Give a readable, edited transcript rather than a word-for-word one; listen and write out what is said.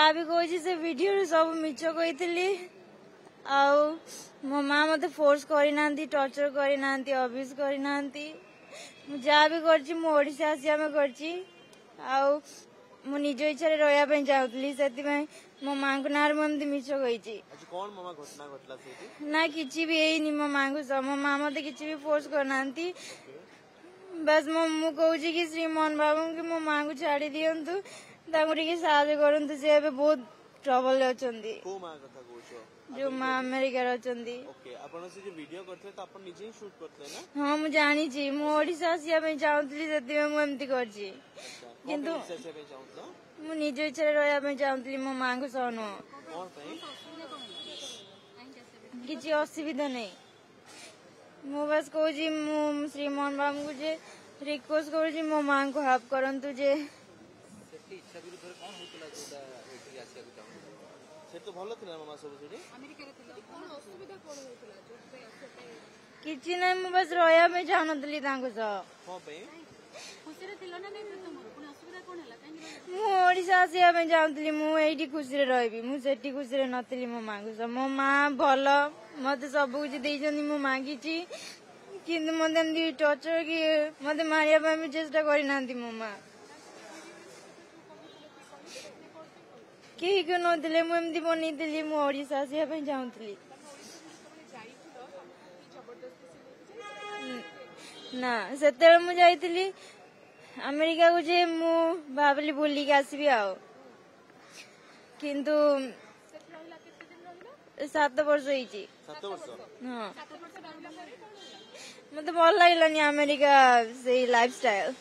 जहाँ भी कही से वीडियो सब मिछ कही मो माँ मत फोर्स करना टर्चर करना अब्यूज करना जहाँ भी करसा आसिया में कर मु निज इच्छा रहा चाहूली से मो माँ को ना मुझे मिछ कही ना कि भी मो माँ को मो माँ मत कि फोर्स करना बस मु कहूँ कि श्रीमोहन बाबू कि मो माँ को छाड़ी दिंतु साहय करतु सी बहुत ट्रबल अच्छा जो माँ अमेरिका हाँ मुझे जानी मुझा आसा चाहूली से किंतु मु निज इच्छा रहा चाहूली मो माँ को सह नुह कि असुविधा नहीं मु बस कहूँ मु श्रीमोहन बाबू को रिक्वेस्ट करुँ मो माँ को हेल्प करंतु जे किसी ना मु बस रहा चाहूली मुझा आसा चाहूली मुझे खुशी रही मुझे खुशी नी मो माँ को मो माँ भल मत सब कुछ मो मांगी कि मत टर्चर कि मत मारिया भी चेष्टा करना मो माँ कहीं नथिले मुझे बनई मुझा आसा चाहूली ना से मुझे अमेरिका को जे मु भावली बुलिक आसबि किंतु 7 वर्ष हाँ मत भल लगलानी अमेरिका से लाइफ स्टाइल